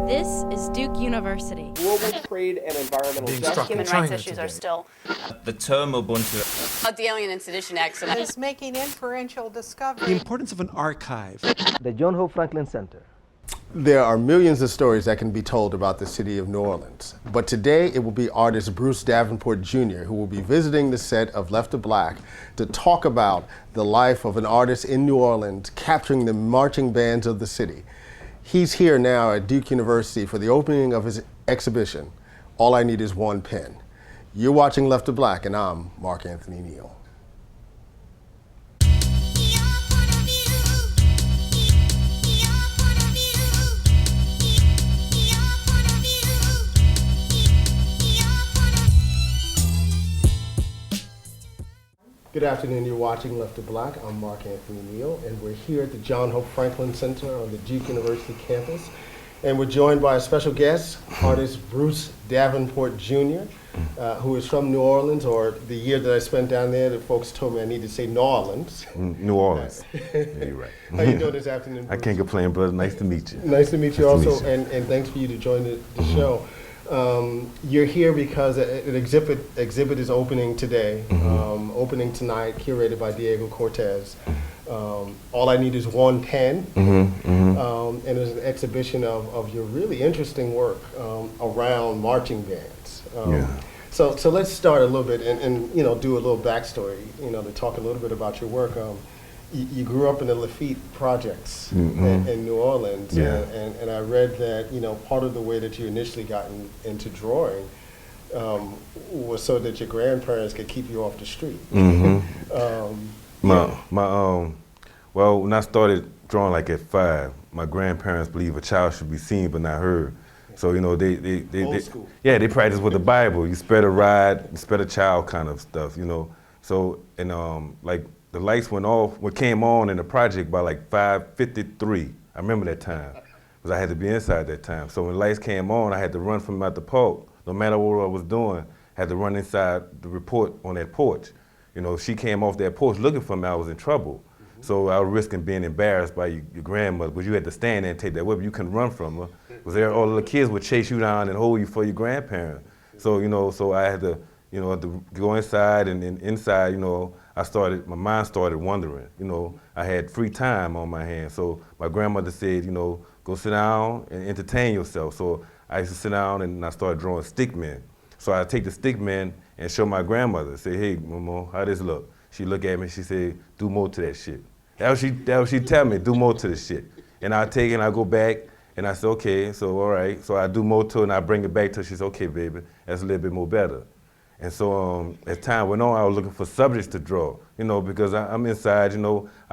This is Duke University. Global trade and environmental justice. Human rights issues are still. The term Ubuntu. The Alien and Sedition Act is making inferential discovery. The importance of an archive. The John Hope Franklin Center. There are millions of stories that can be told about the city of New Orleans, but today it will be artist Bruce Davenport Jr. who will be visiting the set of Left to Black to talk about the life of an artist in New Orleans capturing the marching bands of the city. He's here now at Duke University for the opening of his exhibition, All I Need Is One Pen. You're watching Left to Black, and I'm Mark Anthony Neal. Good afternoon, you're watching Left to Black. I'm Mark Anthony Neal, and we're here at the John Hope Franklin Center on the Duke University campus. And we're joined by a special guest, artist Bruce Davenport Jr., who is from New Orleans, or the year that I spent down there, the folks told me I need to say New Orleans. New Orleans. Yeah, you're right. How you doing this afternoon, Bruce? I can't complain, brother. Nice to meet you. Nice to meet you also, and thanks for you to join the show. You're here because an exhibit is opening today, opening tonight, curated by Diego Cortez. All I Need Is One Pen, and there's an exhibition of your really interesting work around marching bands. So let's start a little bit and do a little backstory, to talk a little bit about your work. You grew up in the Lafitte projects in New Orleans, and I read that part of the way that you initially got into drawing was so that your grandparents could keep you off the street. Well, when I started drawing like at 5, my grandparents believe a child should be seen but not heard. So they practice with the Bible. You spare the rod, you spare the child kind of stuff, So like the lights went off, came on in the project by like 5:53. I remember that time, because I had to be inside that time. So when the lights came on, I had to run from out the park. No matter what I was doing, I had to run inside the report on that porch. If she came off that porch looking for me, I was in trouble. So I was risking being embarrassed by your grandmother, because you had to stand there and take that whip. You couldn't run from her, because all the kids would chase you down and hold you for your grandparents. So so I had to, to go inside, and then inside, my mind started wandering. I had free time on my hands. So my grandmother said, go sit down and entertain yourself. So I used to sit down and I started drawing stick men. So I take the stick men and show my grandmother, say, hey, Mama, how this look? She look at me, she said, do more to that shit. That was she tell me, do more to the shit. And I take it and I go back and I say, okay, so all right. So I do more to it and I bring it back to her. She said, okay, baby, that's a little bit more better. And so as time went on, I was looking for subjects to draw, because I'm inside, I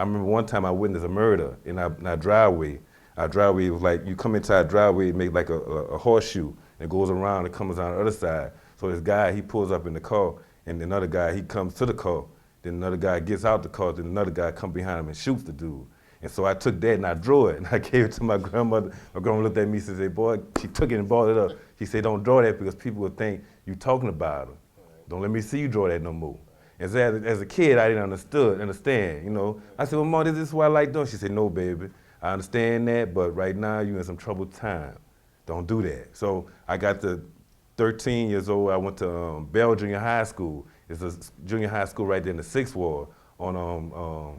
remember one time I witnessed a murder in our driveway. Our driveway was like, you come into our driveway, it makes like a horseshoe, and it goes around and comes on the other side. So this guy, he pulls up in the car, and another guy, he comes to the car. Then another guy gets out the car, then another guy comes behind him and shoots the dude. And so I took that and I drew it, and I gave it to my grandmother. My grandma looked at me and said, boy, she took it and balled it up. She said, don't draw that because people will think you're talking about her. Don't let me see you draw that no more. And so as a kid, I didn't understand, I said, well, Mom, this is what I like doing. She said, no, baby, I understand that, but right now you're in some troubled time. Don't do that. So I got to 13 years old, I went to Bell Junior High School. It's a junior high school right there in the 6th Ward on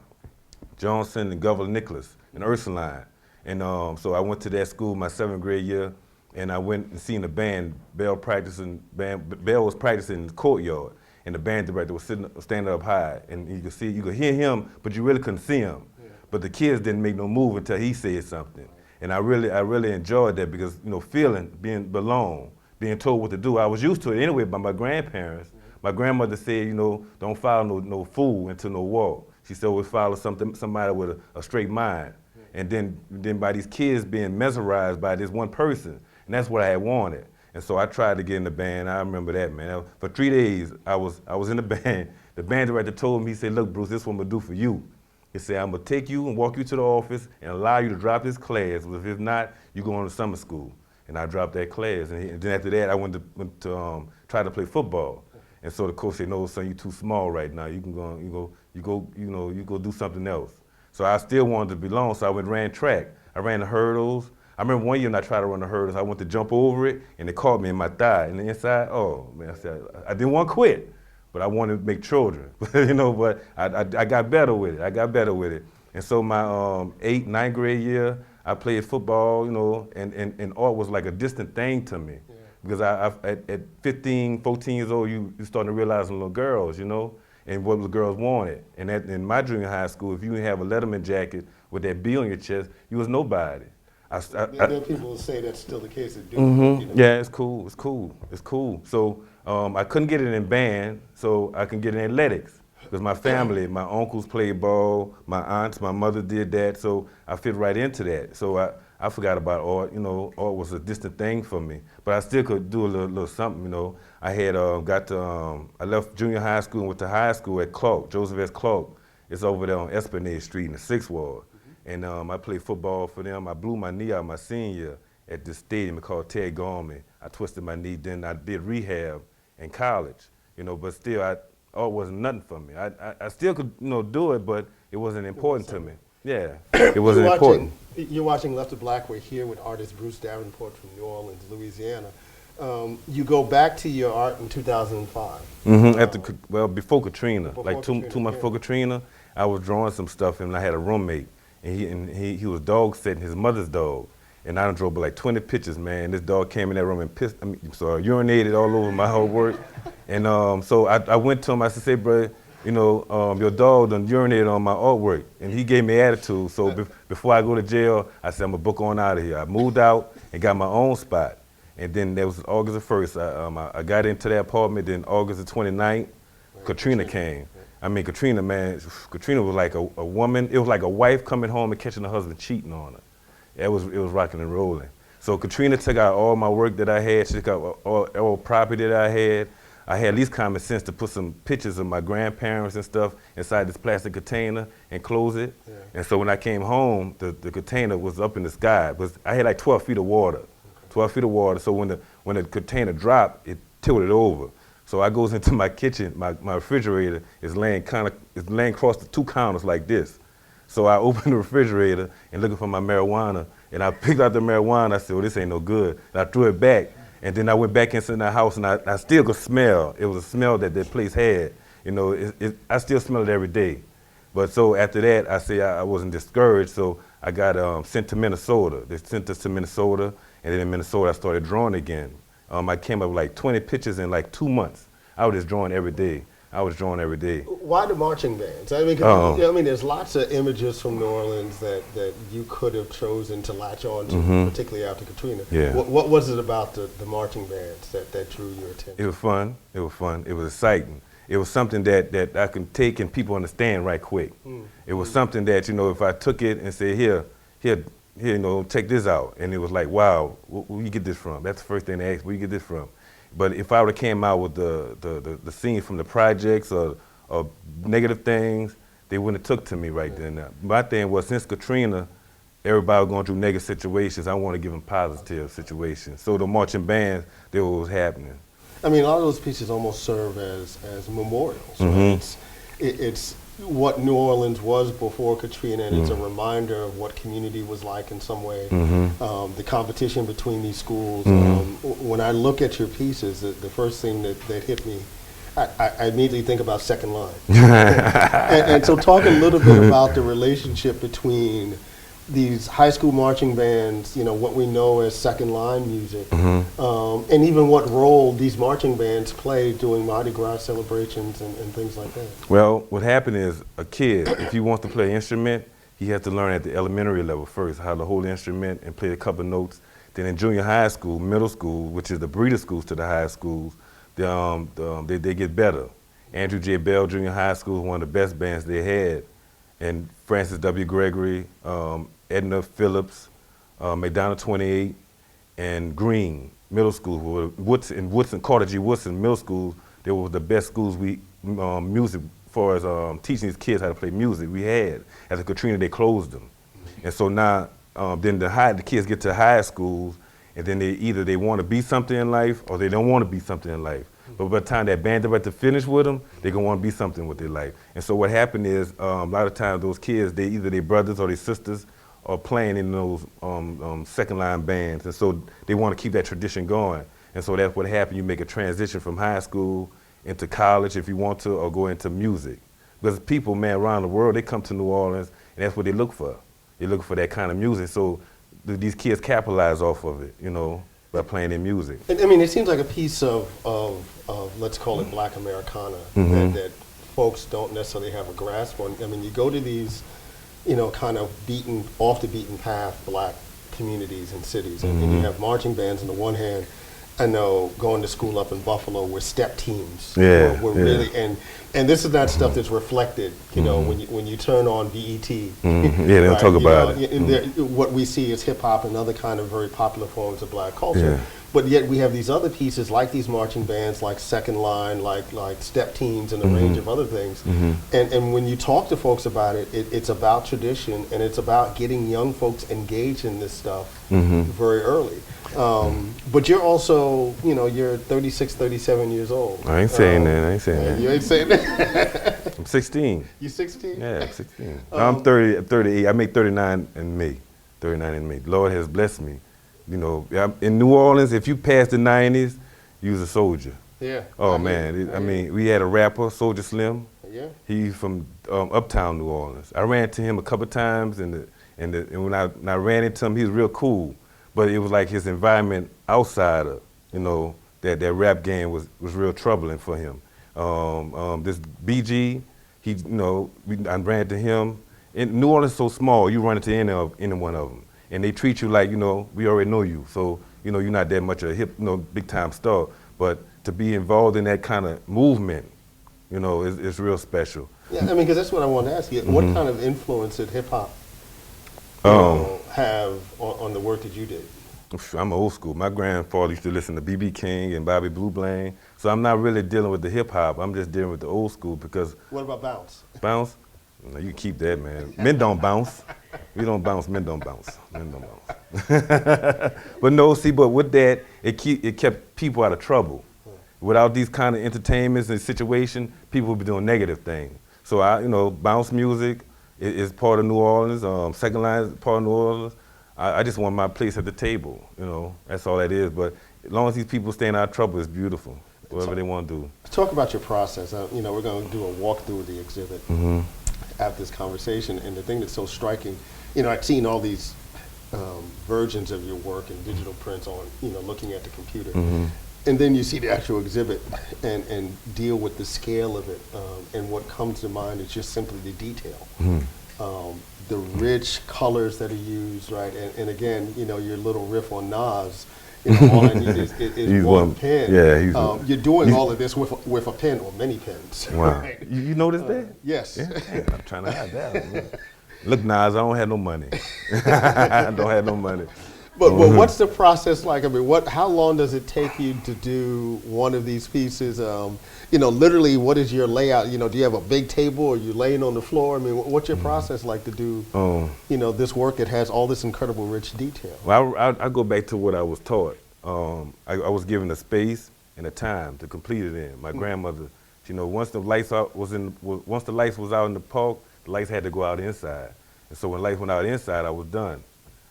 Johnson and Governor Nicholas and Ursuline. And so I went to that school my 7th grade year, and I went and seen the band. Bell was practicing in the courtyard, and the band director was standing up high, and you could hear him, but you really couldn't see him. Yeah. But the kids didn't make no move until he said something, and I really enjoyed that because being belong, being told what to do. I was used to it anyway by my grandparents. Yeah. My grandmother said, don't follow no fool into no wall. She said, always follow somebody with a straight mind, yeah. And then by these kids being mesmerized by this one person. And that's what I had wanted. And so I tried to get in the band. I remember that, man. For 3 days, I was in the band. The band director told me, he said, look, Bruce, this is what I'm going to do for you. He said, I'm going to take you and walk you to the office and allow you to drop this class. But if not, you go on to summer school. And I dropped that class. And then after that, I went to try to play football. And so the coach said, no, son, you're too small right now. You go do something else. So I still wanted to belong, so I ran track. I ran the hurdles. I remember one year when I tried to run the hurdles, I went to jump over it, and it caught me in my thigh. And the inside, oh, man, I didn't want to quit, but I wanted to make children, you know, but I got better with it. And so my 8th, 9th grade year, I played football, you know, and art was like a distant thing to me. Yeah. Because at 15, 14 years old, you starting to realize little girls, you know, and what the girls wanted. And in my junior high school, if you didn't have a Letterman jacket with that B on your chest, you was nobody. There are people who say that's still the case. That do, mm-hmm. you know. Yeah, it's cool. So I couldn't get it in band, so I can get in athletics. Because my family, my uncles played ball, my aunts, my mother did that, so I fit right into that. So I forgot about art, you know, art was a distant thing for me. But I still could do a little something, you know. I had I left junior high school and went to high school at Clark, Joseph S. Clark. It's over there on Esplanade Street in the 6th Ward. And I played football for them. I blew my knee out my senior year at this stadium called Ted Gorman. I twisted my knee, then I did rehab in college, you know, but still art wasn't nothing for me. I still could, you know, do it, but it wasn't important to me. Yeah, it wasn't important. You're watching Left of Black. We're here with artist Bruce Davenport from New Orleans, Louisiana. You go back to your art in 2005. Mm-hmm. Before Katrina, like two months before Katrina, I was drawing some stuff, and I had a roommate, and he was dog sitting his mother's dog, and I done drove like 20 pictures, man. This dog came in that room and urinated all over my whole work, and so I went to him. I said, "Say, bro, you know, your dog done urinated on my artwork," and he gave me attitude. So before I go to jail, I said, "I'm gonna book on out of here." I moved out and got my own spot. And then that was August the 1st. I got into that apartment. Then August the 29th, Katrina came. I mean, Katrina was like a woman. It was like a wife coming home and catching her husband cheating on her. It was rocking and rolling. So Katrina took out all my work that I had. She took out all property that I had. I had at least common sense to put some pictures of my grandparents and stuff inside this plastic container and close it. Yeah. And so when I came home, the container was up in the sky. I had like 12 feet of water. 12 feet of water, so when the container dropped, it tilted over. So I goes into my kitchen, my refrigerator is laying across the 2 counters like this. So I opened the refrigerator and looking for my marijuana, and I picked out the marijuana. I said, "Well, this ain't no good." And I threw it back, and then I went back inside the house, and I still could smell. It was a smell that place had. You know, I still smell it every day. But so after that, I say I wasn't discouraged, so I got sent to Minnesota. They sent us to Minnesota. And then in Minnesota, I started drawing again. I came up with like 20 pictures in like 2 months. I was just drawing every day. Why the marching bands? I mean, there's lots of images from New Orleans that you could have chosen to latch on to, particularly after Katrina. Yeah. What was it about the marching bands that drew your attention? It was fun. It was exciting. It was something that I can take and people understand right quick. It was something that, you know, if I took it and said, here, you know, take this out. And it was like, wow, where you get this from? That's the first thing they asked, where you get this from? But if I would have came out with the scenes from the projects or negative things, they wouldn't have took to me right then. My thing was, since Katrina, everybody was going through negative situations. I want to give them positive situations. So the marching bands, they were what was happening. I mean, a lot of those pieces almost serve as memorials. Right? It's what New Orleans was before Katrina, and it's a reminder of what community was like in some way. The competition between these schools. When I look at your pieces, the first thing that hit me, I immediately think about Second Line. and so talk a little bit about the relationship between these high school marching bands, you know, what we know as second line music, and even what role these marching bands play during Mardi Gras celebrations and things like that. Well, what happened is a kid, if he wants to play an instrument, he has to learn at the elementary level first how to hold the instrument and play a couple notes. Then in junior high school, middle school, which is the breeder schools to the high schools, they get better. Andrew J. Bell Junior High School is one of the best bands they had. And Francis W. Gregory, Edna Phillips, McDonald 28, and Green Middle School, Woodson, Carter G. Woodson Middle School, they were the best schools music, as far as teaching these kids how to play music we had. After Katrina, they closed them. And so now, then the kids get to high schools, and then they want to be something in life or they don't want to be something in life. But by the time that band about to finish with them, they're going to want to be something with their life. And so what happened is, a lot of times those kids, either their brothers or their sisters are playing in those second line bands, and so they want to keep that tradition going. And so that's what happened. You make a transition from high school into college if you want to, or go into music. Because people, man, around the world, they come to New Orleans, and that's what they look for. They look for that kind of music. So these kids capitalize off of it, you know, by playing their music. And, I mean, it seems like a piece of let's call it Black Americana that folks don't necessarily have a grasp on. I mean, you go to these, you know, kind of off the beaten path Black communities and cities, and you have marching bands on the one hand. I know going to school up in Buffalo, we're step teams. Yeah, we're really, and this is not stuff that's reflected. You know, when you turn on BET. Yeah, they don't talk about it. What we see is hip hop and other kind of very popular forms of Black culture. Yeah. But yet we have these other pieces like these marching bands, like Second Line, like step teams, and a range of other things. And when you talk to folks about it, it's about tradition, and it's about getting young folks engaged in this stuff very early. But you're also, you know, you're 36, 37 years old. I ain't saying that. I ain't saying that. You ain't saying that? I'm 16. You 16? Yeah, I'm 16. No, I'm 30, 38. I make 39 in May. 39 in May. The Lord has blessed me. You know, in New Orleans, if you passed the 90s, you was a soldier. Yeah. Oh, man. I mean, we had a rapper, Soldier Slim. Yeah. He's from uptown New Orleans. I ran into him a couple times, and when I ran into him, he was real cool. But it was like his environment outside of, you know, that rap game was real troubling for him. This BG, you know, I ran into him. In New Orleans is so small, you run into any one of them. And they treat you like, you know, we already know you. So, you know, you're not that much of a hip, you know, big time star. But to be involved in that kind of movement, you know, is real special. Yeah, I mean, because that's what I wanted to ask you. What kind of influence did hip hop have on the work that you did? I'm old school. My grandfather used to listen to B.B. King and Bobby Blue Bland. So I'm not really dealing with the hip hop. I'm just dealing with the old school because. What about bounce? Bounce? No, you keep that, man. Men don't bounce. We don't bounce. Men don't bounce. Men don't bounce. But no, see, but with that, it kept people out of trouble. Without these kind of entertainments and situation, people would be doing negative things. So you know, bounce music is part of New Orleans. Second Line is part of New Orleans. I just want my place at the table. You know, that's all that is. But as long as these people staying out of trouble, it's beautiful. Whatever they want to do. Talk about your process. You know, we're going to do a walkthrough of the exhibit after this conversation. And the thing that's so striking, you know, I've seen all these versions of your work and digital prints on, you know, looking at the computer. And then you see the actual exhibit and deal with the scale of it. And what comes to mind is just simply the detail. The rich colors that are used, right? And again, you know, your little riff on Nas, you know, all I need is one pen. Yeah, you're doing all of this with a pen or many pens. Wow. Right? You noticed that? Yes. Yeah, I'm trying to hide that. Look, Nas, I don't have no money. I don't have no money. But what's the process like? I mean, how long does it take you to do one of these pieces? You know, literally, what is your layout? You know, do you have a big table or are you laying on the floor? I mean, what's your process like to do, you know, this work that has all this incredible rich detail? Well, I go back to what I was taught. I was given a space and a time to complete it in. My grandmother, you know, once the lights was out in the park, the lights had to go out inside. And so when lights went out inside, I was done.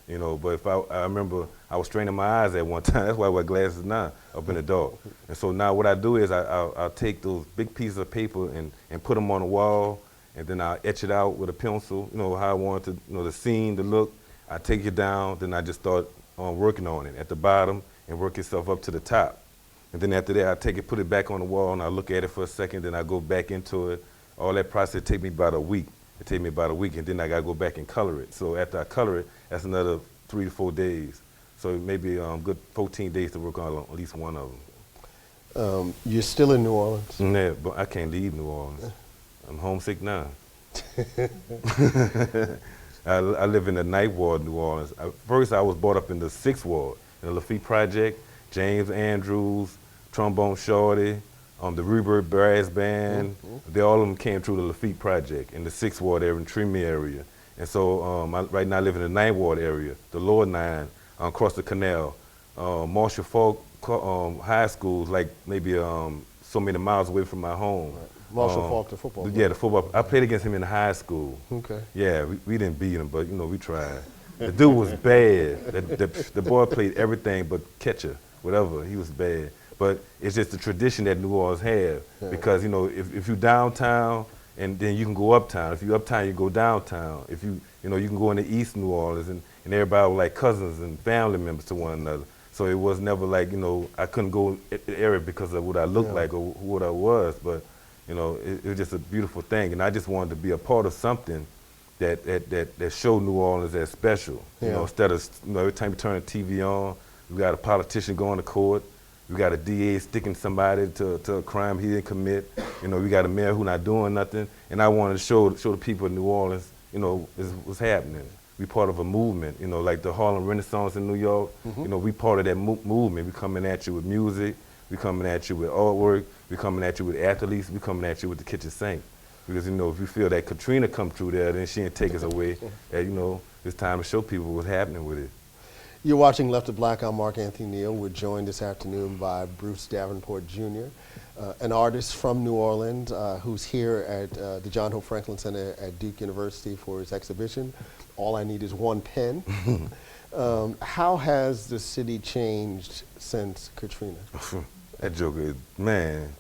You know, but if I remember I was straining my eyes at one time. That's why I wear glasses now up in the dark. And so now what I do is I'll take those big pieces of paper and put them on the wall, and then I'll etch it out with a pencil, you know, how I want to, you know, the scene, the look. I take it down, then I just start working on it at the bottom and work itself up to the top. And then after that, I take it, put it back on the wall, and I look at it for a second, then I go back into it. All that process take me about a week. It take me about a week, and then I gotta go back and color it. So after I color it, that's another 3 to 4 days. So maybe good 14 days to work on at least one of them. You're still in New Orleans? Yeah, but I can't leave New Orleans. I'm homesick now. I live in the Ninth Ward, New Orleans. First, I was brought up in the 6th Ward, in the Lafitte Project. James Andrews, Trombone Shorty, the Rebirth Brass Band, all of them came through the Lafitte Project in the 6th Ward area, in Tremere area. And so right now I live in the 9th Ward area, the Lower 9, across the canal. Marshall Falk High School is like maybe so many miles away from my home. Right. Marshall Falk, the football player. Yeah, the football. I played against him in high school. Okay. Yeah, we didn't beat him, but you know, we tried. The dude was bad. The boy played everything but catcher, whatever. He was bad. But it's just the tradition that New Orleans have because, you know, if you downtown and then you can go uptown. If you uptown, you go downtown. If you know, you can go into East New Orleans and everybody was like cousins and family members to one another. So it was never like, you know, I couldn't go at the area because of what I looked like or what I was. But, you know, it was just a beautiful thing. And I just wanted to be a part of something that showed New Orleans as special. You know, instead of, you know, every time you turn the TV on, we got a politician going to court. We got a DA sticking somebody to a crime he didn't commit. You know, we got a mayor who not doing nothing. And I wanted to show the people of New Orleans, you know, what's happening. We part of a movement, you know, like the Harlem Renaissance in New York. You know, we part of that movement. We coming at you with music. We coming at you with artwork. We coming at you with athletes. We coming at you with the kitchen sink. Because, you know, if you feel that Katrina come through there, then she didn't take us away. And, you know, it's time to show people what's happening with it. You're watching Left of Black. I'm Mark Anthony Neal. We're joined this afternoon by Bruce Davenport Jr., an artist from New Orleans who's here at the John Hope Franklin Center at Duke University for his exhibition, All I Need Is One Pen. How has the city changed since Katrina? That joke is, man.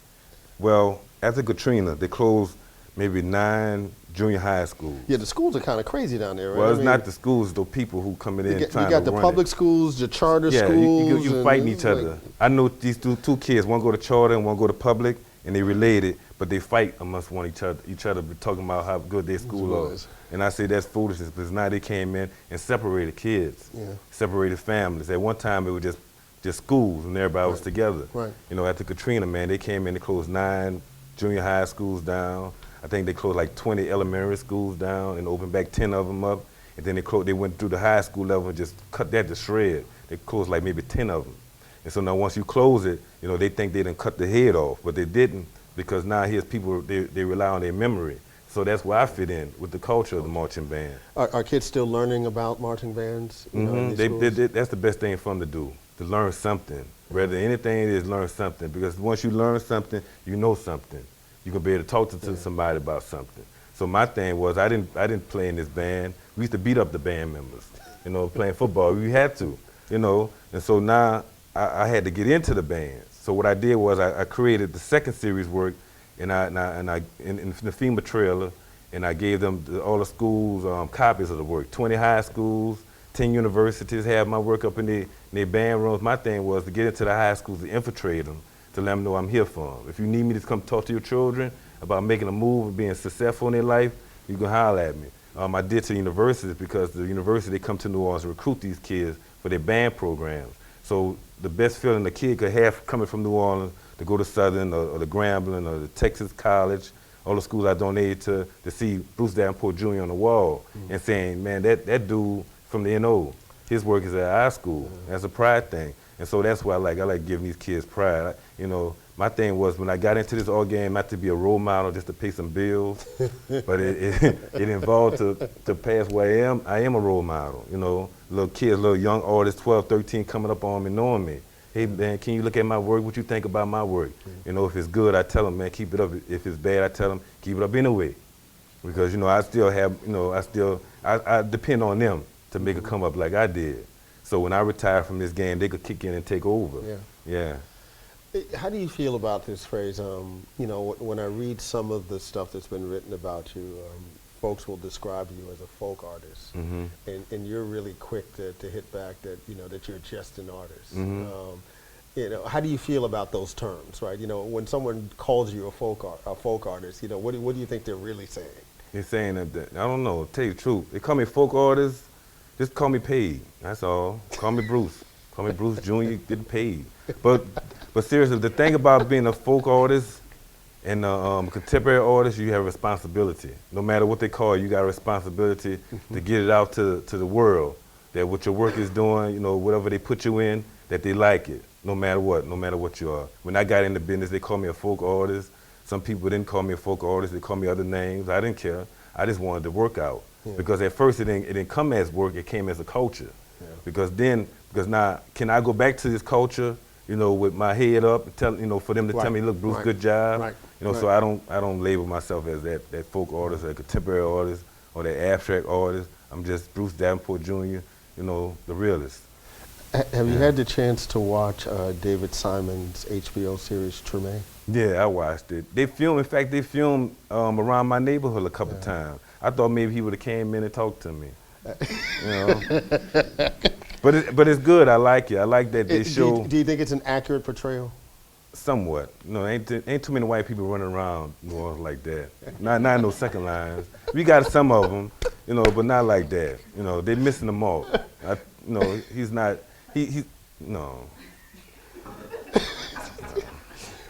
Well, after Katrina, they closed maybe 9 junior high schools. Yeah, the schools are kind of crazy down there, right? Well, it's not the schools, the people who coming in trying to run it. You got the public schools, the charter schools. You fighting each other. I know these two kids, one go to charter and one go to public, and they related, but they fight amongst each other, talking about how good their school is. And I say that's foolishness, because now they came in and separated kids, separated families. At one time, it was just schools, and everybody was together. Right. You know, after Katrina, man, they came in, they closed 9 junior high schools down. I think they closed like 20 elementary schools down and opened back 10 of them up. And then they went through the high school level and just cut that to shred. They closed like maybe 10 of them. And so now once you close it, you know, they think they done cut the head off, but they didn't, because now here's people, they rely on their memory. So that's where I fit in with the culture of the marching band. Are kids still learning about marching bands? You know, in these that's the best thing for them to do, to learn something. Rather than anything it is, learn something. Because once you learn something, you know something. You can be able to talk to somebody about something. So my thing was, I didn't play in this band. We used to beat up the band members, you know, playing football. We had to, you know. And so now I had to get into the band. So what I did was I created the second series work, and in the FEMA trailer, and I gave them all the schools copies of the work. 20 high schools, 10 universities have my work up in their band rooms. My thing was to get into the high schools, to infiltrate them, to let them know I'm here for them. If you need me to come talk to your children about making a move and being successful in their life, you can holler at me. I did to universities, because the university, they come to New Orleans to recruit these kids for their band programs. So the best feeling a kid could have coming from New Orleans to go to Southern or the Grambling or the Texas College, all the schools I donated to see Bruce Davenport Jr. on the wall and saying, man, that dude from the NO, his work is at our school. That's a pride thing. And so that's why I like giving these kids pride. You know, my thing was, when I got into this art game, not to be a role model, just to pay some bills, but it involved to pass where I am a role model. You know, little kids, little young artists, 12, 13, coming up on me, knowing me. Hey man, can you look at my work? What you think about my work? You know, if it's good, I tell them, man, keep it up. If it's bad, I tell them, keep it up anyway. Because, you know, I still have, you know, I depend on them to make it come up like I did. So when I retire from this game, they could kick in and take over. Yeah. How do you feel about this phrase? You know, when I read some of the stuff that's been written about you, folks will describe you as a folk artist, and you're really quick to hit back that, you know, that you're just an artist. You know, how do you feel about those terms, right? You know, when someone calls you a folk artist, you know, what do you think they're really saying? They're saying that I don't know. Tell you the truth, they call me folk artist. Just call me paid. That's all. Call me Bruce. Call me Bruce Jr. Getting paid. But seriously, the thing about being a folk artist and a contemporary artist, you have responsibility. No matter what they call you, got a responsibility to get it out to the world. That what your work is doing, you know, whatever they put you in, that they like it. No matter what you are. When I got into business, they called me a folk artist. Some people didn't call me a folk artist. They called me other names. I didn't care. I just wanted to work out. Because at first it didn't come as work, it came as a culture. Because now, can I go back to this culture, you know, with my head up, and tell, you know, for them to tell me, look, Bruce, good job. You know, so I don't label myself as that folk artist, or a contemporary artist, or that abstract artist. I'm just Bruce Davenport Jr., you know, the realest. Have you had the chance to watch David Simon's HBO series Treme? Yeah, I watched it. In fact, they filmed around my neighborhood a couple times. I thought maybe he would have came in and talked to me. You know? But it's good. I like it. I like that they show. Do you think it's an accurate portrayal? Somewhat. No, ain't too many white people running around New Orleans like that. Not no second lines. We got some of them, you know, but not like that. You know, they're missing the mark. You know, he's not. No.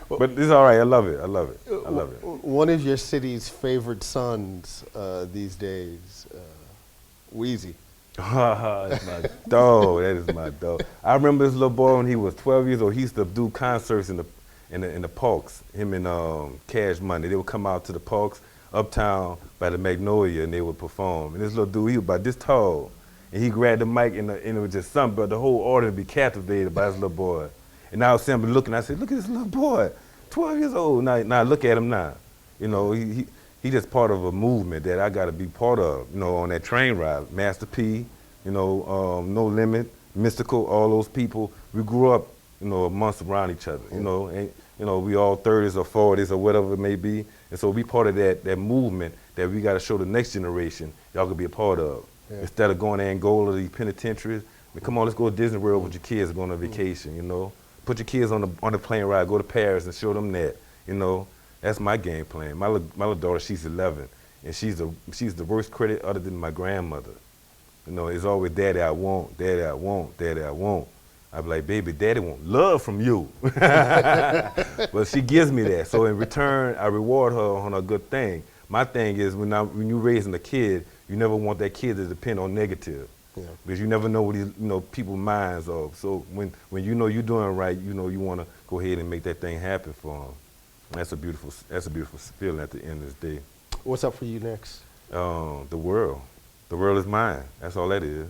But it's all right. I love it. I love it. I love it. One of your city's favorite sons these days, Wheezy. That's my dog. That is my dog. I remember this little boy when he was 12 years old. He used to do concerts in the parks. Him and Cash Money. They would come out to the parks uptown by the Magnolia and they would perform. And this little dude, he was about this tall, and he grabbed the mic and it was just something. But the whole audience would be captivated by this little boy. And I was simply looking. I said, "Look at this little boy, 12 years old. Now look at him now. You know, he just part of a movement that I got to be part of, you know, on that train ride. Master P, you know, No Limit, Mystical, all those people. We grew up, you know, amongst around each other, you know, and, you know, we all 30s or 40s or whatever it may be. And so we part of that movement that we got to show the next generation y'all could be a part of. Yeah. Instead of going to Angola, these penitentiaries, I mean, come on, let's go to Disney World with your kids going on vacation, you know. Put your kids on the plane ride, go to Paris and show them that, you know. That's my game plan. My little daughter, she's 11, and she's the worst critic other than my grandmother. You know, it's always, "Daddy, I want, Daddy, I want, Daddy, I want." I be like, "Baby, Daddy want love from you." But she gives me that. So in return, I reward her on a good thing. My thing is when you're raising a kid, you never want that kid to depend on negative. Yeah. Because you never know what people's minds are. So when you know you're doing right, you know you want to go ahead and make that thing happen for them. That's a beautiful feeling at the end of the day. What's up for you next? The world. The world is mine. That's all that is.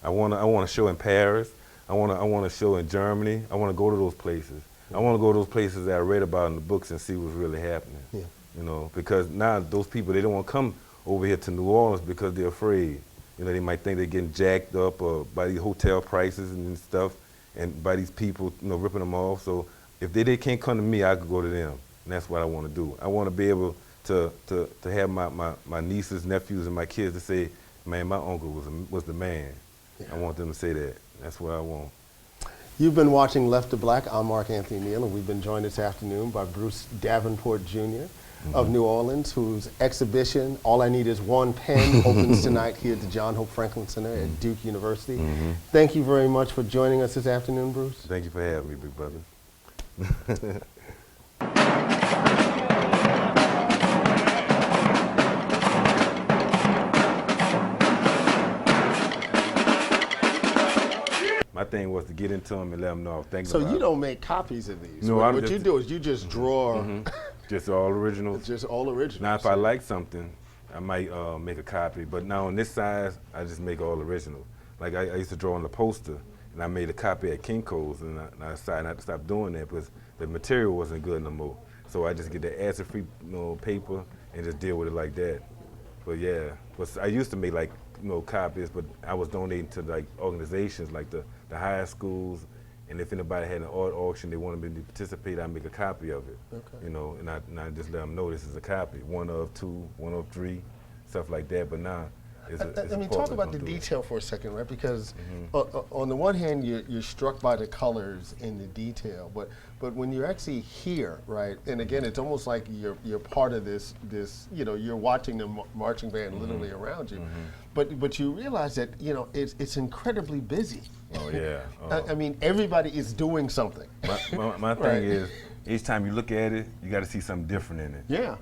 I want to show in Paris. I want to show in Germany. I want to go to those places. I want to go to those places that I read about in the books and see what's really happening. Yeah. You know, because now those people, they don't want to come over here to New Orleans because they're afraid. You know, they might think they're getting jacked up by these hotel prices and stuff, and by these people, you know, ripping them off. So if they can't come to me, I could go to them. And that's what I want to do. I want to be able to have my nieces, nephews, and my kids to say, "Man, my uncle was the man." Yeah. I want them to say that. That's what I want. You've been watching Left to Black. I'm Mark Anthony Neal, and we've been joined this afternoon by Bruce Davenport Jr. Of New Orleans, whose exhibition, All I Need Is One Pen, opens tonight here at the John Hope Franklin Center at Duke University. Thank you very much for joining us this afternoon, Bruce. Thank you for having me, big brother. My thing was to get into them and let them know I was thinking about it. So you don't make copies of these? No, what you do is you just draw. Just all original. Just all original. Now, if I like something, I might make a copy. But now on this size, I just make all original. Like I used to draw on the poster, and I made a copy at Kinko's, and I decided not to stop doing that because the material wasn't good no more. So I just get the acid-free, paper and just deal with it like that. But yeah, I used to make copies, but I was donating to like organizations like the high schools. And if anybody had an art auction, they wanted me to participate, I'd make a copy of it. Okay. And I just let them know this is a copy, 1 of 2, 1 of 3, stuff like that. But now, talk about the detail for a second, right? Because on the one hand, you're struck by the colors and the detail, but when you're actually here, right? And again, it's almost like you're part of this. You're watching the marching band literally around you, but you realize that it's incredibly busy. Oh yeah. I mean, everybody is doing something. My thing is, each time you look at it, you got to see something different in it. Yeah.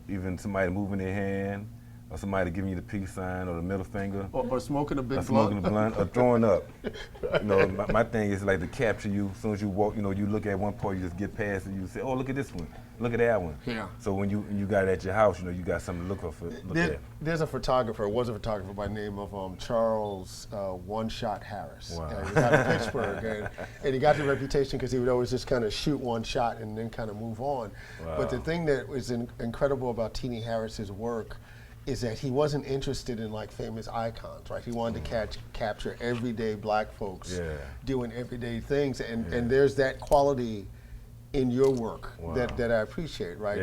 Even somebody moving their hand, or somebody giving you the peace sign or the middle finger. Or smoking a big blunt. Smoking a blunt, or throwing up. My thing is like to capture you. As soon as you walk, you look at one part, you just get past it, you say, "Oh, look at this one. Look at that one." Yeah. So when you got it at your house, you got something to look at. There's a photographer by the name of Charles One Shot Harris. Wow. He was out of Pittsburgh, and he got the reputation because he would always just kind of shoot one shot and then kind of move on. Wow. But the thing that was incredible about Teenie Harris's work is that he wasn't interested in like famous icons, right? He wanted to capture everyday black folks doing everyday things, and there's that quality in your work that I appreciate, right?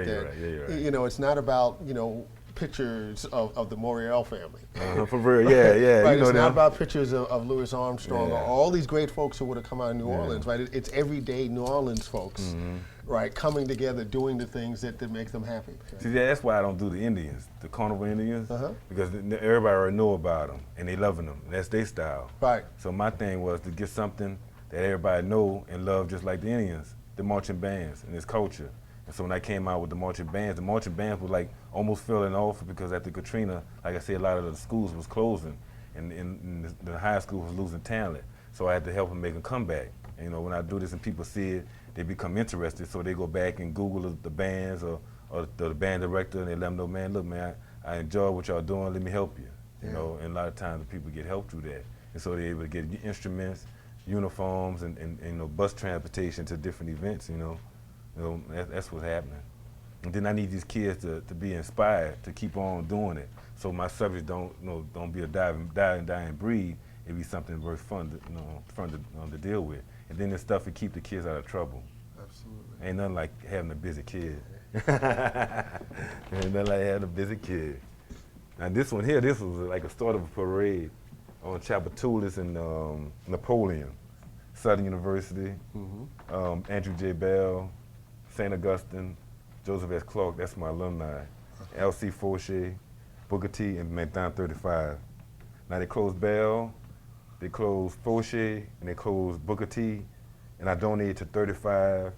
You know, it's not about, you know, pictures of the Morial family. For real, yeah. Right, You know it's not them. about pictures of Louis Armstrong or all these great folks who would have come out of New Orleans, right? It's everyday New Orleans folks, right, coming together, doing the things that make them happy. Right? See, that's why I don't do the Indians, the Carnival Indians, because everybody already know about them and they loving them. That's their style. Right. So my thing was to get something that everybody know and love, just like the Indians, the marching bands and its culture. And so when I came out with the marching bands were like almost falling off because after Katrina, like I said, a lot of the schools was closing and the high school was losing talent. So I had to help them make a comeback. And, you know, when I do this and people see it, they become interested. So they go back and Google the bands or the band director and they let them know, man, look, man, I enjoy what y'all doing, let me help you. You know, and a lot of times the people get help through that. And so they're able to get instruments, uniforms, and you know, bus transportation to different events, you know. That's what's happening. And then I need these kids to be inspired to keep on doing it. So my subjects don't be a dying breed. It be something very fun to deal with. And then this stuff will keep the kids out of trouble. Absolutely. Ain't nothing like having a busy kid. Ain't nothing like having a busy kid. Now this one here, this was like a start of a parade on Chapatoulas and Napoleon, Southern University, Andrew J. Bell, St. Augustine, Joseph S. Clark, that's my alumni, L.C. Fauché, Booker T, and McDonald 35. Now they closed Bell, they closed Fauché, and they closed Booker T, and I donated to 35,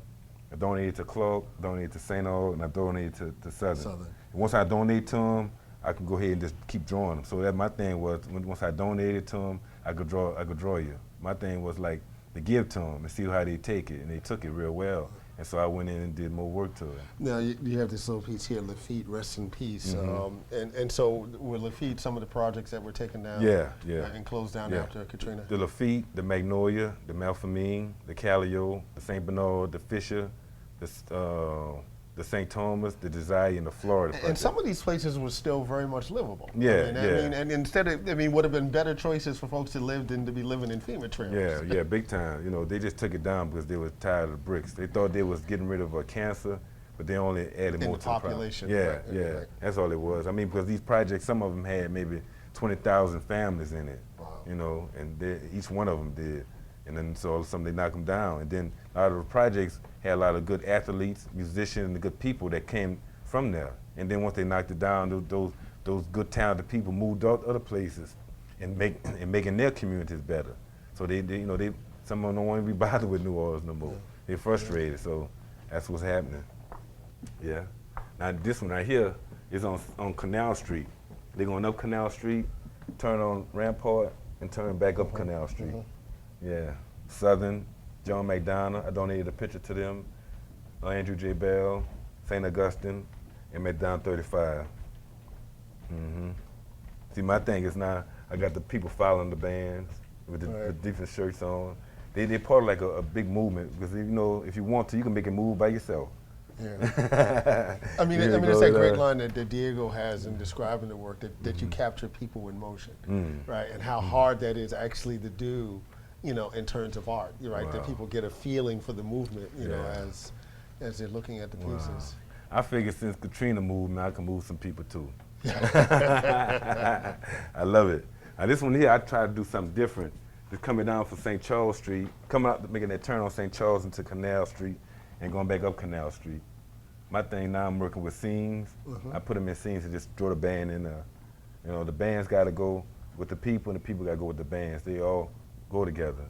I donated to Clark, donated to St. Aug, and I donated to Southern. And once I donate to them, I can go ahead and just keep drawing them. So that my thing was, once I donated to them, I could draw you. My thing was like to give to them and see how they take it, and they took it real well. And so I went in and did more work to it. Now you have this little piece here, Lafitte, rest in peace. And so were Lafitte some of the projects that were taken down and closed down after Katrina? The Lafitte, the Magnolia, the Malfamine, the Callio, the St. Bernard, the Fisher, the St. Thomas, the Desire, and the Florida project. And some of these places were still very much livable. Yeah, I mean, and instead of, would have been better choices for folks to live than to be living in FEMA trailers. Yeah, big time. You know, they just took it down because they were tired of the bricks. They thought they was getting rid of cancer, but they only added more to the population. Right. That's all it was. I mean, because these projects, some of them had maybe 20,000 families in it. Wow. You know, and each one of them did. And then so all of a sudden they knocked them down. And then a lot of the projects had a lot of good athletes, musicians, and the good people that came from there. And then once they knocked it down, those good talented people moved out other places and making their communities better. So they some of them don't want to be bothered with New Orleans no more. They're frustrated. So that's what's happening. Yeah. Now this one right here is on Canal Street. They're going up Canal Street, turn on Rampart, and turn back up Canal Street. Yeah, Southern, John McDonald, I donated a picture to them, Andrew J. Bell, St. Augustine, and McDonald 35. See, my thing is now, I got the people following the bands with the different shirts on. They're part of like a big movement because, you know, if you want to, you can make it move by yourself. Yeah. I mean, it's that great line that Diego has in describing the work, that you capture people in motion, right? And how hard that is actually to do, you know, in terms of art, right? Wow. That people get a feeling for the movement, you know, as they're looking at the pieces. I figured since Katrina moved, man, I can move some people too. I love it. Now this one here, I try to do something different. Just coming down from St. Charles Street, coming out, making that turn on St. Charles into Canal Street, and going back up Canal Street. My thing now, I'm working with scenes. I put them in scenes and just throw the band in there. You know, the band's got to go with the people, and the people got to go with the bands. They all go together.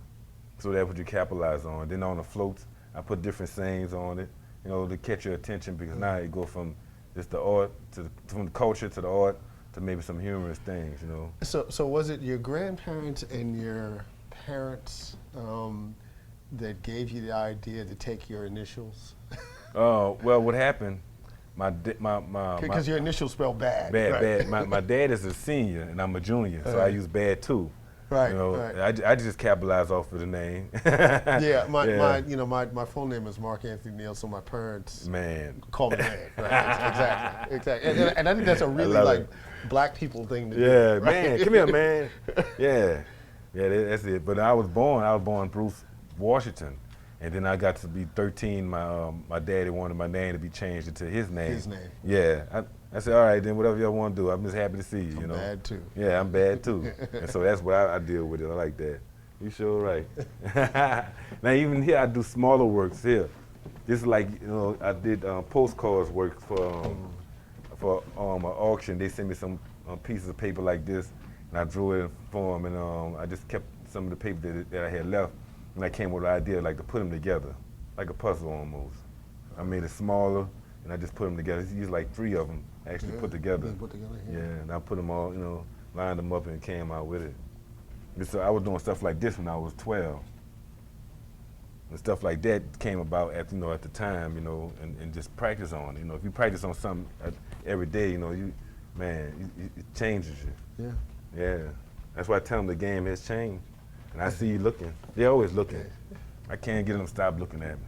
So that's what you capitalize on. Then on the floats, I put different sayings on it, you know, to catch your attention, because now you go from just the art from the culture to the art to maybe some humorous things, you know. So was it your grandparents and your parents that gave you the idea to take your initials? Well, what happened? Because your initials spell bad. Bad. My dad is a senior and I'm a junior, so I use bad too. Right, You know, right. I just capitalized off of the name. Yeah, my Yeah. you know my full name is Mark Anthony Neal, so my parents Man. call me Man. Right, exactly. And I think that's a really love like it. black people thing to do. Yeah, right? man, come here, man. Yeah, that's it. But I was born Bruce Washington, and then I got to be 13. My daddy wanted my name to be changed into his name. His name. Yeah, I said, all right, then whatever y'all want to do. I'm just happy to see you. You know. Bad too. Yeah, I'm bad too, and so that's what I deal with it. I like that. You sure right. Now even here, I do smaller works here. This is like I did postcards work for an auction. They sent me some pieces of paper like this, and I drew it for them, and I just kept some of the paper that I had left, and I came with an idea like to put them together, like a puzzle almost. I made it smaller, and I just put them together. It's usually like 3 of them actually put together. Put together. Yeah, and I put them all, lined them up and came out with it. So I was doing stuff like this when I was 12. And stuff like that came about at the time, and just practice on it. If you practice on something every day, it changes you. Yeah. Yeah. That's why I tell them the game has changed. And I see you looking. They're always looking. I can't get them to stop looking at me.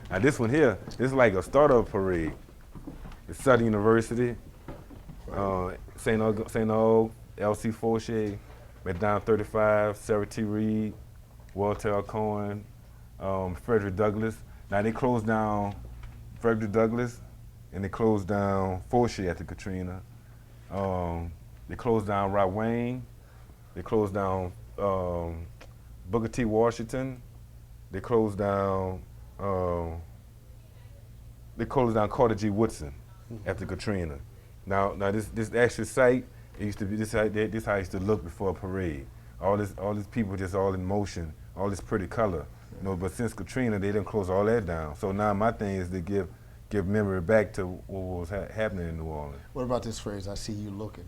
Now this one here, this is like a startup parade. It's Southern University, St. Aug, L.C. Fortier, McDonald 35, Sarah T. Reed, Walter L. Cohen, Frederick Douglass. Now they closed down Frederick Douglass, and they closed down Fortier after Katrina. They closed down Rod Wayne. They closed down Booker T. Washington. They closed down Carter G. Woodson after Katrina. Now this actual site, it used to be this how it used to look before a parade. All these people just all in motion, all this pretty color. But since Katrina, they didn't close all that down. So now my thing is to give memory back to what was happening in New Orleans. What about this phrase? I see you looking.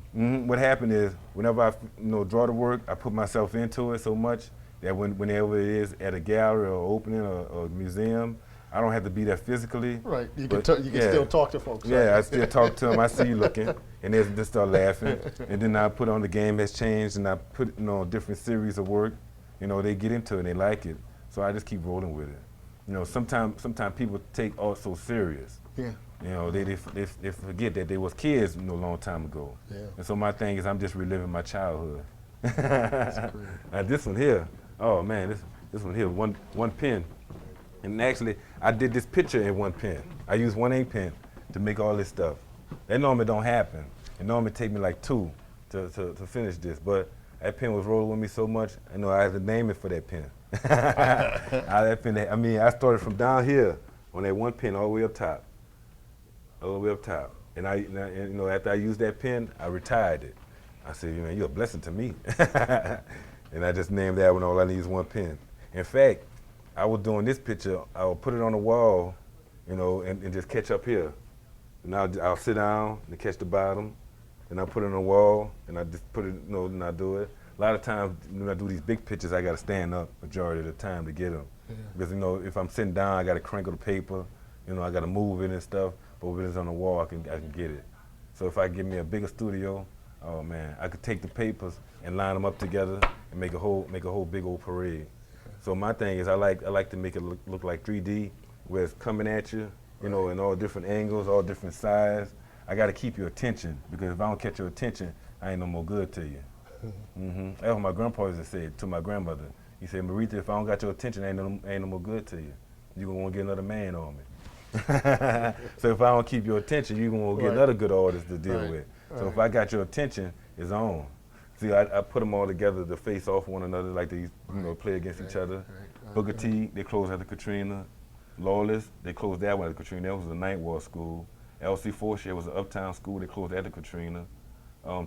What happened is whenever I draw the work, I put myself into it so much that whenever it is at a gallery or opening or a museum, I don't have to be there physically. Right. You can still talk to folks. Yeah, right? I still talk to them. I see you looking, and they just start laughing. And then I put on The Game Has Changed, and I put different series of work. They get into it and they like it. So I just keep rolling with it. Sometimes people take art so serious. Yeah. They forget that they was kids a long time ago. Yeah. And so my thing is I'm just reliving my childhood. That's great. Now this one here, oh man, this one here, one pen. And actually, I did this picture in one pen. I used one ink pen to make all this stuff. That normally don't happen. It normally take me like 2 to finish this, but that pen was rolling with me so much, I had to name it for that pen. I started from down here on that one pen all the way up top. And after I used that pen, I retired it. I said, you're a blessing to me. And I just named that one, all I need is one pen. In fact, I was doing this picture, I would put it on the wall, and just catch up here. And I'll sit down and catch the bottom, and I'll put it on the wall, and I just put it, and I do it. A lot of times when I do these big pictures, I got to stand up majority of the time to get them. Yeah. Because, if I'm sitting down, I got to crinkle the paper, I got to move it and stuff, but when it's on the wall, I can get it. So if I give me a bigger studio, oh man, I could take the papers and line them up together and make a whole big old parade. So my thing is I like to make it look like 3D, where it's coming at you, in all different angles, all different sizes. I got to keep your attention, because if I don't catch your attention, I ain't no more good to you. That's what my grandpa used to say to my grandmother. He said, Marita, if I don't got your attention, I ain't no more good to you. You're going to want to get another man on me. So if I don't keep your attention, you're going to get another good artist to deal with. So if I got your attention, it's on. See, I put them all together to face off one another, like they play against each other. Booker T, they closed after Katrina. Lawless, they closed that one after Katrina. That was a night war school. L.C. Fortier was an uptown school. They closed after Katrina.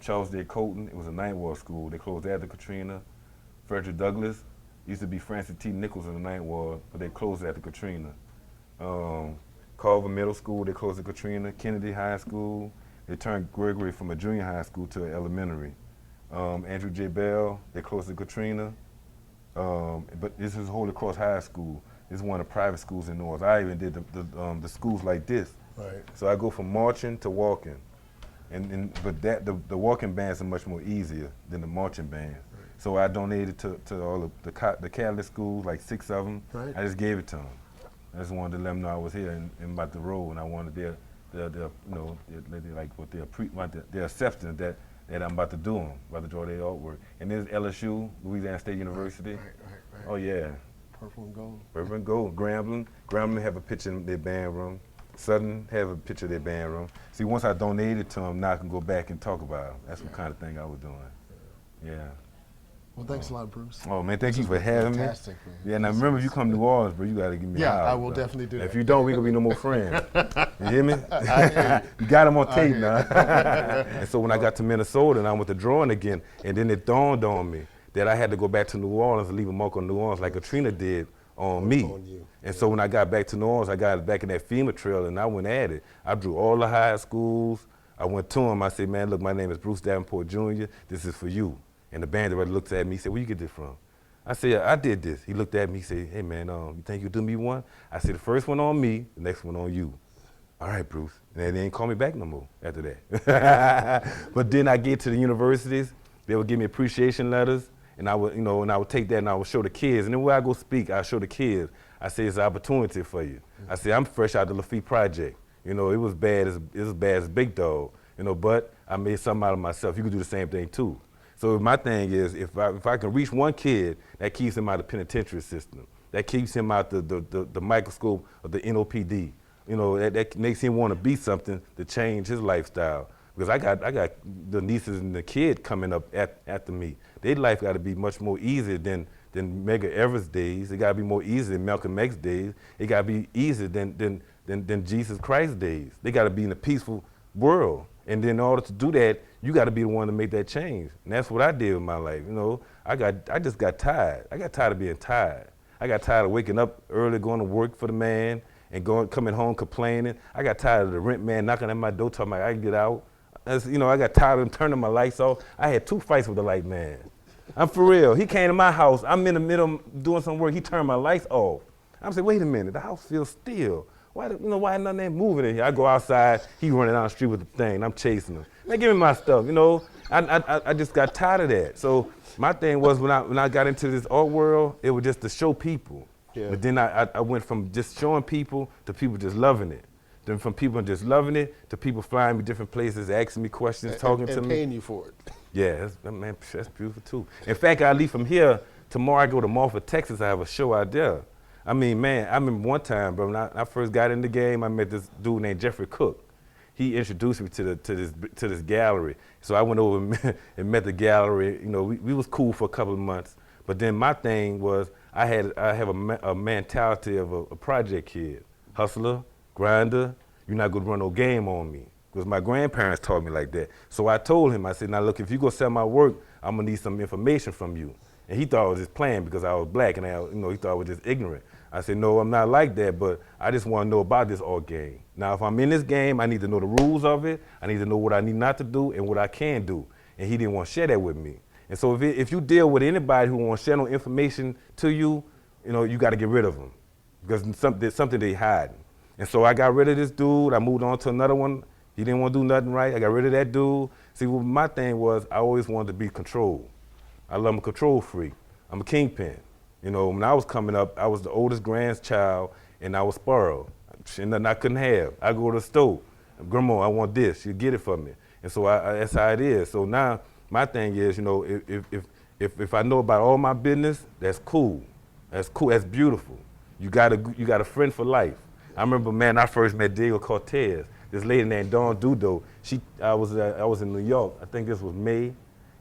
Charles D. Colton, it was a night war school. They closed after Katrina. Frederick Douglass, used to be Francis T. Nichols in the night war, but they closed after Katrina. Carver Middle School, they closed at Katrina. Kennedy High School, they turned Gregory from a junior high school to an elementary. Andrew J. Bell, they closed at Katrina. But this is Holy Cross High School. This is one of the private schools in New Orleans. I even did the schools like this. Right. So I go from marching to walking. But the walking bands are much more easier than the marching bands. Right. So I donated to all of the Catholic schools, like 6 of them. Right. I just gave it to them. I just wanted to let them know I was here and about to roll, and I wanted their acceptance that I'm about to do them, about to draw their artwork. And there's LSU, Louisiana State University. Right. Oh yeah. Purple and gold. Purple and gold. Grambling have a picture in their band room. Southern have a picture of their band room. See, once I donated to them, now I can go back and talk about them. That's what kind of thing I was doing. Yeah. Well, thanks a lot, Bruce. Oh man, thank you for having me. Fantastic, man. Yeah, now remember, if you come to New Orleans, bro, you gotta give me a holler. I will definitely do that. If you don't, we gonna be no more friends. You hear me? You got them on tape now. And so when I got to Minnesota and I went to drawing again, and then it dawned on me that I had to go back to New Orleans and leave a mark on New Orleans like Katrina did on me. And so when I got back to New Orleans, I got back in that FEMA trail and I went at it. I drew all the high schools. I went to him. I said, man, look, my name is Bruce Davenport Jr. This is for you. And the band director looked at me, he said, where you get this from? I said, I did this. He looked at me, he said, hey man, you think you do me one? I said, the first one on me, the next one on you. All right, Bruce. And they didn't call me back no more after that. But then I get to the universities, they would give me appreciation letters, and I would, and I would take that and I would show the kids. And then when I go speak, I show the kids. I say, it's an opportunity for you. I say, I'm fresh out of the Lafitte Project. It was bad as Big Dog, but I made something out of myself. You can do the same thing too. So my thing is, if I can reach one kid, that keeps him out of the penitentiary system. That keeps him out the microscope of the NOPD. That makes him want to be something to change his lifestyle. Because I got the nieces and the kid coming up after me. Their life got to be much more easier than Medgar Evers' days. It got to be more easier than Malcolm X's days. It got to be easier than Jesus Christ's days. They got to be in a peaceful world. And then in order to do that, you got to be the one to make that change. And that's what I did with my life. I just got tired. I got tired of being tired. I got tired of waking up early, going to work for the man, and coming home complaining. I got tired of the rent man knocking at my door, talking about I can get out. I got tired of him turning my lights off. I had 2 fights with the light man. I'm for real. He came to my house. I'm in the middle doing some work. He turned my lights off. I'm saying, wait a minute. The house feels still. Why nothing ain't moving in here? I go outside, he running down the street with the thing, I'm chasing him. Man, give me my stuff, I just got tired of that. So my thing was when I got into this art world, it was just to show people. Yeah. But then I went from just showing people to people just loving it. Then from people just loving it to people flying me different places, asking me questions, talking to me. And paying you for it. Yeah, that's beautiful too. In fact, I leave from here, tomorrow I go to Marfa, Texas, I have a show out there. I mean, man, I remember one time, bro, when I first got in the game, I met this dude named Jeffrey Cook. He introduced me to this gallery. So I went over and met the gallery. We was cool for a couple of months. But then my thing was I have a mentality of a project kid. Hustler, grinder, you're not gonna run no game on me. Because my grandparents taught me like that. So I told him, I said, now look, if you go sell my work, I'm gonna need some information from you. And he thought I was just playing because I was black and he thought I was just ignorant. I said, no, I'm not like that, but I just want to know about this art game. Now, if I'm in this game, I need to know the rules of it. I need to know what I need not to do and what I can do. And he didn't want to share that with me. And so if you deal with anybody who wants to share no information to you, you got to get rid of them because there's something they hiding. And so I got rid of this dude. I moved on to another one. He didn't want to do nothing right. I got rid of that dude. See, well, my thing was I always wanted to be controlled. I'm a control freak. I'm a kingpin. When I was coming up, I was the oldest grandchild, and I was spoiled. Nothing I couldn't have. I go to the store. Grandma, I want this. She'll get it for me. And so that's how it is. So now my thing is, if I know about all my business, that's cool. That's cool. That's beautiful. You got a friend for life. I remember, man, I first met Diego Cortez. This lady named Dawn Dudo. I was in New York. I think this was May,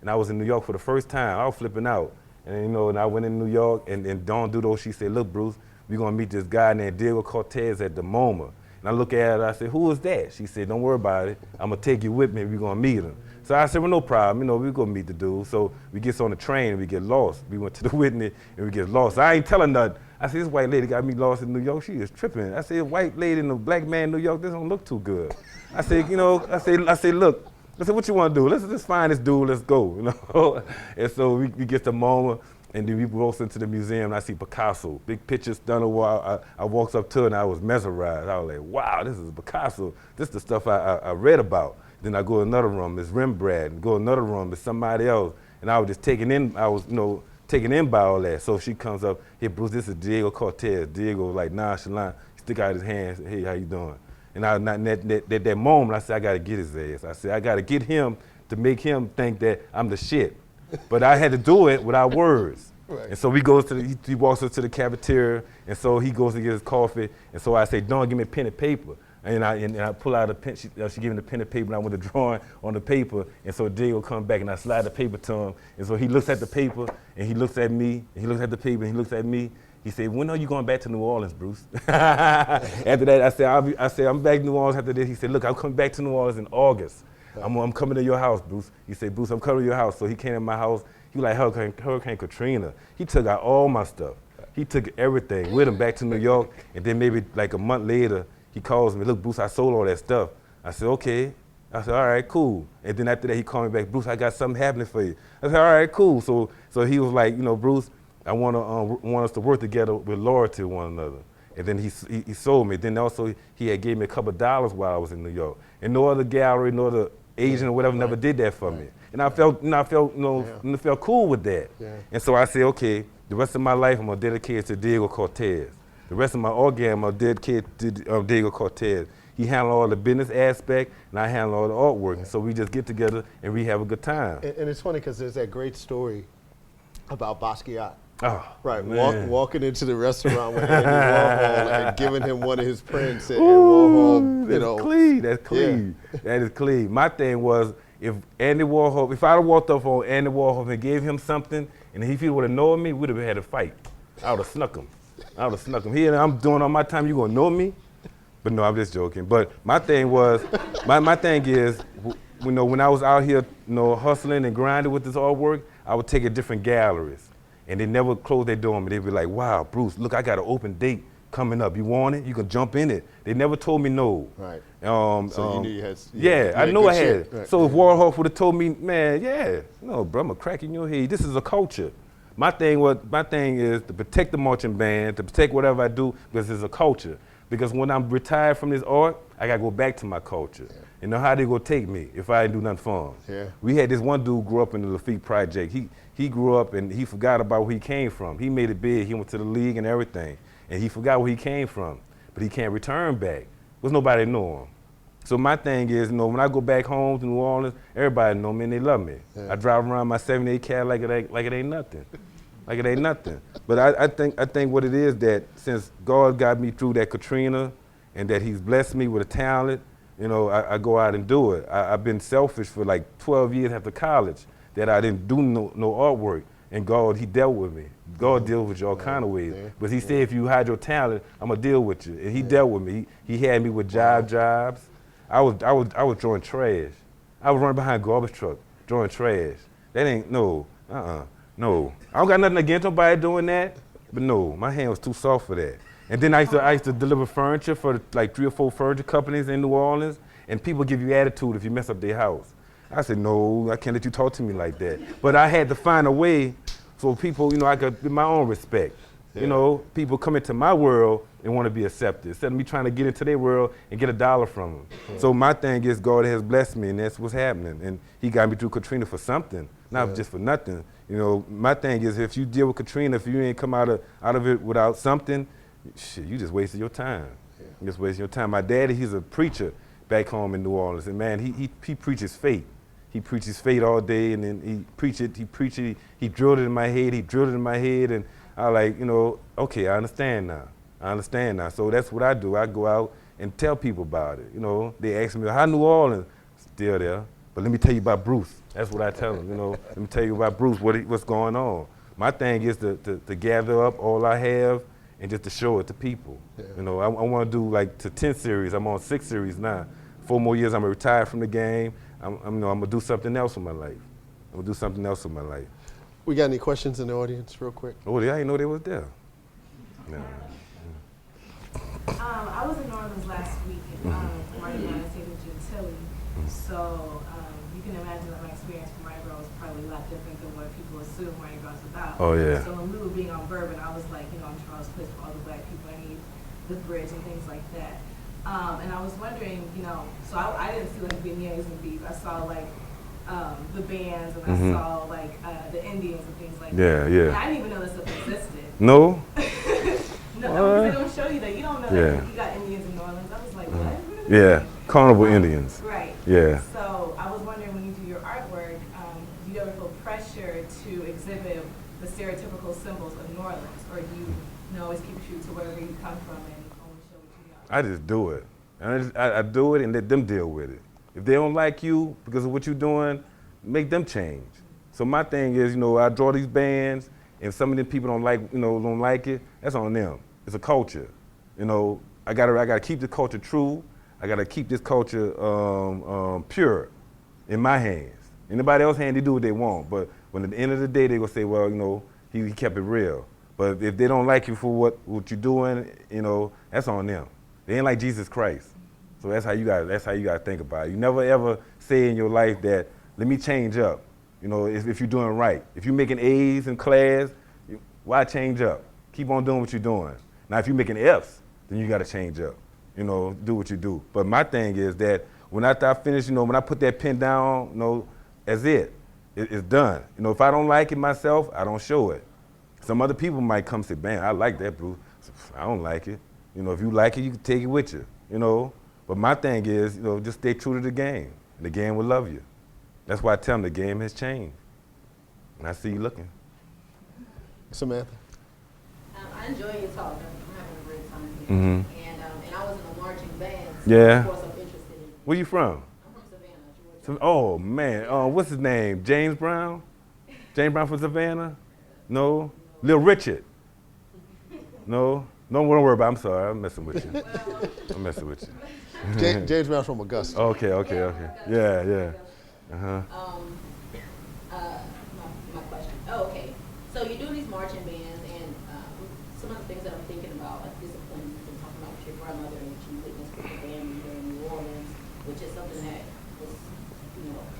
and I was in New York for the first time. I was flipping out. And and I went in New York, and Dawn Dudo, she said, look, Bruce, we're gonna meet this guy named Diego Cortez at the MoMA. And I look at her, I said, who is that? She said, don't worry about it. I'm gonna take you with me, we're gonna meet him. So I said, well, no problem, we're gonna meet the dude. So we get on the train and we get lost. We went to the Whitney and we get lost. I ain't telling nothing. I said, this white lady got me lost in New York, she is tripping. I said, white lady and a black man in New York, this don't look too good. I said, I said, look, I said, what you want to do? Let's find this dude, let's go, And so we get to MoMA, and then we go into the museum, and I see Picasso, big pictures done a while. I walked up to it, and I was mesmerized. I was like, wow, this is Picasso. This is the stuff I read about. Then I go to another room, it's Rembrandt. Go to another room, it's somebody else. And I was just taken in, taken in by all that. So she comes up, hey, Bruce, this is Diego Cortez. Diego, like, nonchalant, stick out his hands, hey, how you doing? And at that moment, I said, I got to get his ass. I said, I got to get him to make him think that I'm the shit. But I had to do it without words. Right. And so he walks up to the cafeteria, and so he goes to get his coffee. And so I say, Dawn, give me a pen and paper. And I pull out a pen, she gave me the pen and paper, and I went to drawing on the paper. And so Diego come back, and I slide the paper to him. And so he looks at the paper, and he looks at me, and he looks at the paper, and he looks at me. He said, when are you going back to New Orleans, Bruce? After that, I said, I'm back to New Orleans after this. He said, look, I'm coming back to New Orleans in August. I'm coming to your house, Bruce. He said, Bruce, I'm coming to your house. So he came to my house. He was like Hurricane Katrina. He took out all my stuff. He took everything with him back to New York. And then maybe like a month later, he calls me, look, Bruce, I sold all that stuff. I said, okay. I said, all right, cool. And then after that, he called me back, Bruce, I got something happening for you. I said, all right, cool. So he was like, Bruce, I want us to work together with loyalty to one another. And then he sold me. Then also he had gave me a couple of dollars while I was in New York. And no other gallery, no other agent or whatever never did that for me. And I felt cool with that. Yeah. And so I said, okay, the rest of my life I'm gonna dedicate it to Diego Cortez. The rest of my organ I'm gonna dedicate to Diego Cortez. He handled all the business aspect, and I handle all the artwork. And so we just get together and we have a good time. And it's funny because there's that great story about Basquiat. Oh, right, walking into the restaurant with Andy Warhol and giving him one of his prints, and Warhol, That's clean. Yeah. That is clean. My thing was, if I'd have walked up on Andy Warhol and gave him something, and if he would have known me, we'd have had a fight. I would have snuck him. Here, I'm doing all my time, you gonna know me? But no, I'm just joking. But my thing was, my thing is, when I was out here, hustling and grinding with this artwork, I would take it different galleries. And they never close their door on me. They'd be like, wow, Bruce, look, I got an open date coming up. You want it? You can jump in it. They never told me no. Right. So you knew you had. I knew I had it. Right. So if Warhol would have told me, man, no, bro, I'm gonna crack in your head. This is a culture. My thing is to protect the marching band, to protect whatever I do, because it's a culture. Because when I'm retired from this art, I gotta go back to my culture. Yeah. You know how they gonna take me if I didn't do nothing for them? Yeah. We had this one dude grew up in the Lafitte Project. He grew up and he forgot about where he came from. He made it big. He went to the league and everything, and he forgot where he came from. But he can't return back. There's nobody know him. So my thing is, when I go back home to New Orleans, everybody know me and they love me. Yeah. I drive around my 78 car like it ain't nothing. Like it ain't nothing. But I think what it is that since God got me through that Katrina and that he's blessed me with a talent, I go out and do it. I've been selfish for like 12 years after college that I didn't do no artwork. And God, he dealt with me. God deals with you all kind of ways. But he said, if you hide your talent, I'm gonna deal with you. And he dealt with me. He had me with jobs. I was throwing trash. I was running behind garbage truck, throwing trash. That ain't, no. I don't got nothing against nobody doing that, but no, my hand was too soft for that. And then I used to deliver furniture for like 3 or 4 furniture companies in New Orleans, and people give you attitude if you mess up their house. I said, no, I can't let you talk to me like that. But I had to find a way so people, I could get my own respect. Yeah. People come into my world and want to be accepted instead of me trying to get into their world and get $1 from them. Yeah. So my thing is God has blessed me, and that's what's happening. And he got me through Katrina for something, not just for nothing. My thing is if you deal with Katrina, if you ain't come out of it without something, shit, you just wasted your time. Yeah. You just wasted your time. My daddy, he's a preacher back home in New Orleans, and man, he preaches faith. He preaches faith all day, and then he preached it, he drilled it in my head, and I like, okay, I understand now. So that's what I do. I go out and tell people about it. They ask me, how New Orleans? Still there. But let me tell you about Bruce. That's what I tell them, Let me tell you about Bruce, what's going on. My thing is to gather up all I have and just to show it to people. Yeah. I want to do like to 10 series. I'm on 6 series now. 4 more years, I'm going to retire from the game. I'm going to do something else with my life. We got any questions in the audience real quick? Oh, I didn't know they was there. No. I was in New Orleans last week, Mardi Gras and St. Gentilly. So you can imagine that my experience for Mardi Gras was probably a lot different than what people assume Mardi Gras is about. Oh, yeah. So when we were being on Bourbon, I was like, I'm Charles Place for all the black people. I need the bridge and things like that. And I was wondering, so I didn't see like beignets and beef. I saw like the bands, and I saw like the Indians and things like that. Yeah. And I didn't even know this stuff existed. No? No, they don't show you that. You don't know that you got Indians in New Orleans. I was like, what? Yeah, Carnival Indians. Right. Yeah. So I was wondering, when you do your artwork, do you ever feel pressure to exhibit the stereotypical symbols of New Orleans, or do you always keep true to wherever you come from and only show what you got? I just do it. And I do it and let them deal with it. If they don't like you because of what you're doing, make them change. So my thing is, I draw these bands, and some of the people don't like it, that's on them. It's a culture. I gotta keep the culture true. I gotta keep this culture pure in my hands. Anybody else's hand, they do what they want. But when at the end of the day, they gonna say, well, he kept it real. But if they don't like you for what you're doing, that's on them. They ain't like Jesus Christ. So that's how you gotta think about it. You never ever say in your life that, let me change up. If you're doing right. If you're making A's in class, why change up? Keep on doing what you're doing. Now, if you're making F's, then you gotta change up. Do what you do. But my thing is that when after I finish, when I put that pen down, that's it. It's done. If I don't like it myself, I don't show it. Some other people might come say, man, I like that, Bruce. I don't like it. If you like it, you can take it with you, But my thing is, just stay true to the game. And the game will love you. That's why I tell them the game has changed. And I see you looking. Samantha? I enjoy your talk. I'm having a great time here. Mm-hmm. And I was in a marching band, so Yeah. of course I'm interested in. Where you from? I'm from Savannah, Georgia. Oh, man. What's his name? James Brown? James Brown from Savannah? No? Lil Richard? No? Don't worry about it. I'm sorry. I'm messing with you. I'm messing with you. James Brown from Augusta. Okay. Yeah. My question. Oh, okay. So you're doing these marching bands, and some of the things that I'm thinking about, like discipline, you've been talking about with your grandmother, and what you witnessed with the band leader in New Orleans, which is something that was,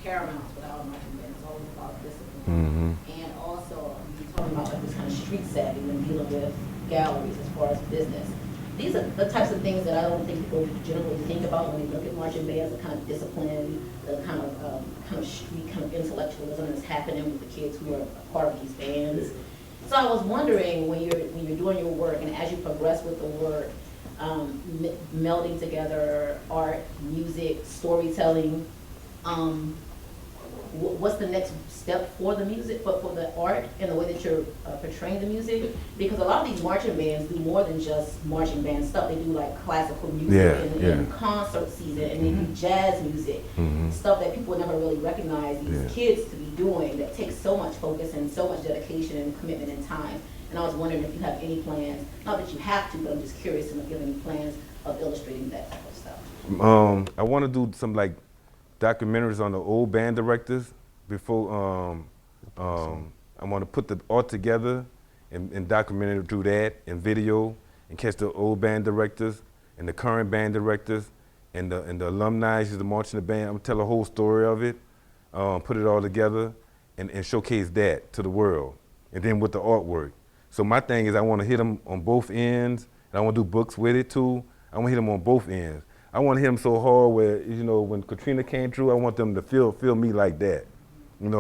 paramount with our marching band. It's always about discipline. And also, you're talking about like this kind of street savvy when dealing with galleries as far as business. These are the types of things that I don't think people generally think about when they look at marching bands, the kind of discipline, the kind of street, kind of intellectualism that's happening with the kids who are a part of these bands. So I was wondering, when you're doing your work, and as you progress with the work, melding together art, music, storytelling, what's the next step for the music, for the art and the way that you're portraying the music? Because a lot of these marching bands do more than just marching band stuff. They do like classical music and concert season, and they do jazz music, stuff that people never really recognize these kids to be doing, that takes so much focus and so much dedication and commitment and time. And I was wondering if you have any plans, not that you have to, but I'm just curious if you have any plans of illustrating that type of stuff. I want to do some documentaries on the old band directors before I want to put the art together and document it through that and video and catch the old band directors and the current band directors and the alumni who's marching the band. I'm gonna tell the whole story of it, put it all together and showcase that to the world, and then with the artwork. So my thing is I want to hit them on both ends, and I want to do books with it too. I want to hit them on both ends. I want to hit them so hard where, when Katrina came through, I want them to feel me like that, and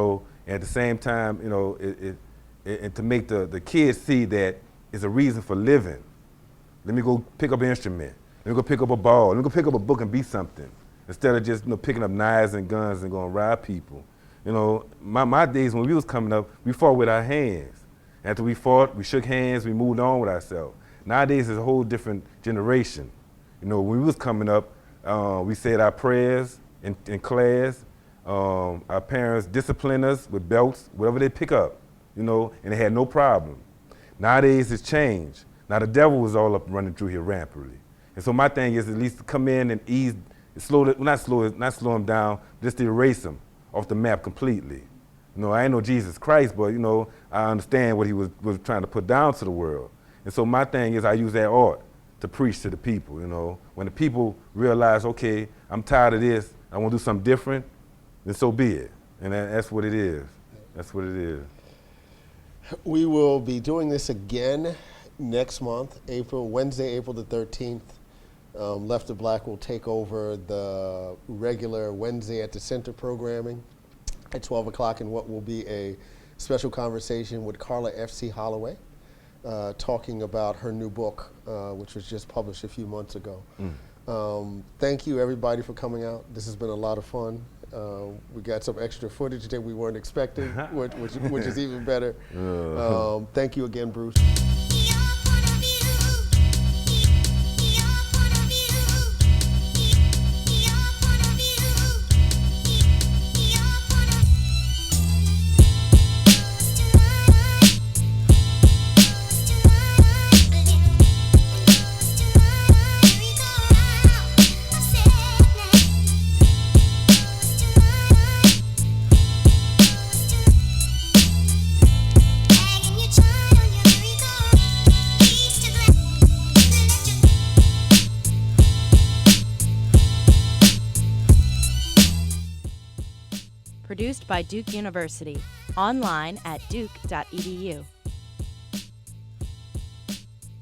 at the same time, and to make the kids see that it's a reason for living. Let me go pick up an instrument. Let me go pick up a ball. Let me go pick up a book and be something, instead of just picking up knives and guns and going rob people. My days when we was coming up, we fought with our hands. After we fought, we shook hands, we moved on with ourselves. Nowadays, it's a whole different generation. When we was coming up, we said our prayers in class. Our parents disciplined us with belts, whatever they pick up, and they had no problem. Nowadays, it's changed. Now the devil was all up running through here rampantly. And so my thing is at least to come in and ease, not slow them down, just to erase them off the map completely. I ain't no Jesus Christ, but I understand what he was trying to put down to the world. And so my thing is I use that art to preach to the people, When the people realize, okay, I'm tired of this, I want to do something different, then so be it. And that's what it is. That's what it is. We will be doing this again next month, Wednesday, April the 13th. Left of Black will take over the regular Wednesday at the Center programming at 12 o'clock in what will be a special conversation with Carla F.C. Holloway, talking about her new book, which was just published a few months ago. Thank you, everybody, for coming out. This has been a lot of fun. We got some extra footage that we weren't expecting, which is even better. Thank you again, Bruce. Produced by Duke University. Online at duke.edu.